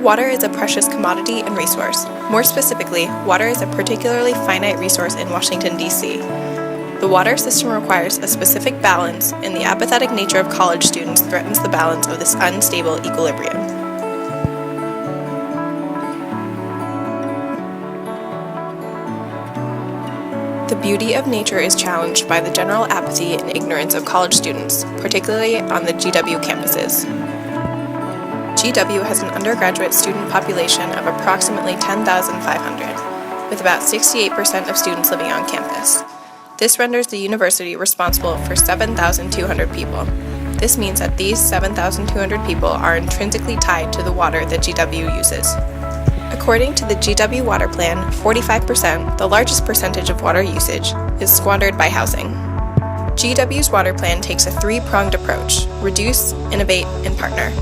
Water is a precious commodity and resource. More specifically, water is a particularly finite resource in Washington, D.C. The water system requires a specific balance, and the apathetic nature of college students threatens the balance of this unstable equilibrium. The beauty of nature is challenged by the general apathy and ignorance of college students, particularly on the GW campuses. GW has an undergraduate student population of approximately 10,500, with about 68% of students living on campus. This renders the university responsible for 7,200 people. This means that these 7,200 people are intrinsically tied to the water that GW uses. According to the GW Water Plan, 45%, the largest percentage of water usage, is squandered by housing. GW's water plan takes a three-pronged approach: reduce, innovate, and partner.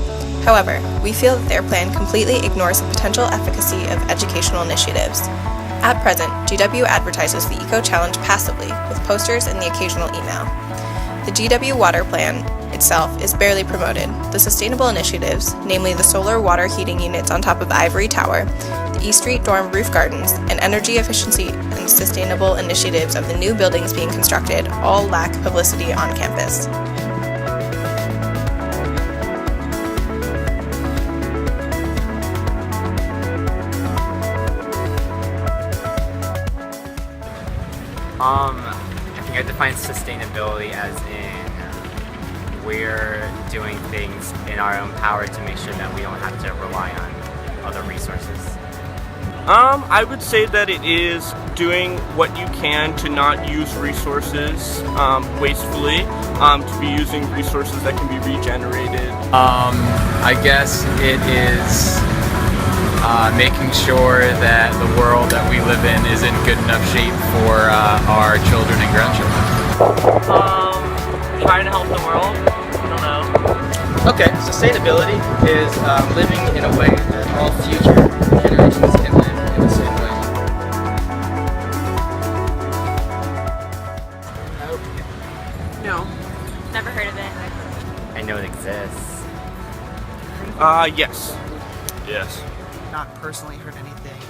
However, we feel that their plan completely ignores the potential efficacy of educational initiatives. At present, GW advertises the Eco Challenge passively, with posters and the occasional email. The GW Water Plan itself is barely promoted. The sustainable initiatives, namely the solar water heating units on top of the Ivory Tower, the East Street dorm roof gardens, and energy efficiency and sustainable initiatives of the new buildings being constructed, all lack publicity on campus. I think I define sustainability as in we're doing things in our own power to make sure that we don't have to rely on other resources. I would say that it is doing what you can to not use resources wastefully, to be using resources that can be regenerated. I guess it is making sure that the world that we live in is in good enough shape for our children and grandchildren. Trying to help the world. I don't know. Okay, sustainability is living in a way that all future generations can live in the same way. Nope. No. Never heard of it. I know it exists. Yes. Yes. Not personally heard anything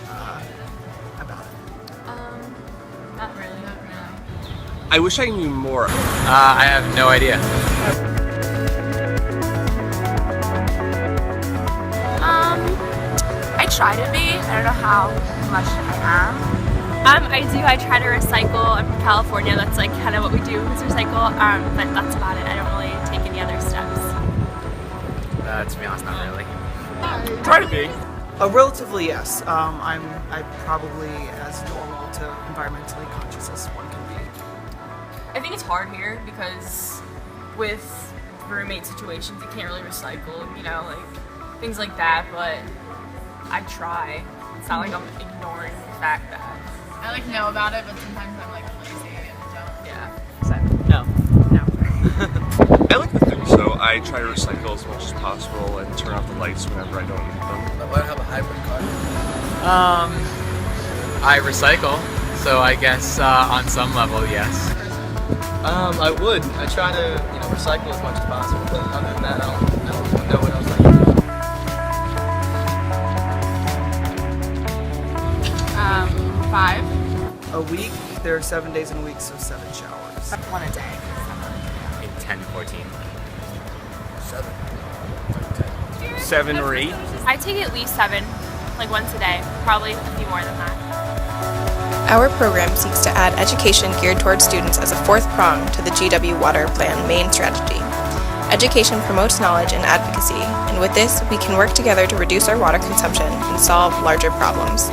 about it. Not really. I wish I knew more. I have no idea. I try to be. I don't know how much I am. I do. I try to recycle. I'm from California. That's like kind of what we do is recycle. But that's about it. I don't really take any other steps. To be honest, not really. Try to be. Relatively, yes. I'm probably as normal to environmentally conscious as one can be. I think it's hard here because with roommate situations, you can't really recycle, like things like that, but I try. It's not like I'm ignoring the fact that I know about it, but sometimes I'm lazy and don't. Yeah. No. I like the thing, so I try to recycle as much as possible and turn off the lights whenever I don't need them. Why have a hybrid car? I recycle, so I guess on some level, yes. I would. I try to, recycle as much as possible, but other than that, I don't know what else I can do. 5. A week, there are 7 days in a week, so 7 showers. 1 a day. In 10, 14. 7 or 8. I take at least 7, once a day. Probably a few more than that. Our program seeks to add education geared towards students as a fourth prong to the GW Water Plan main strategy. Education promotes knowledge and advocacy, and with this, we can work together to reduce our water consumption and solve larger problems.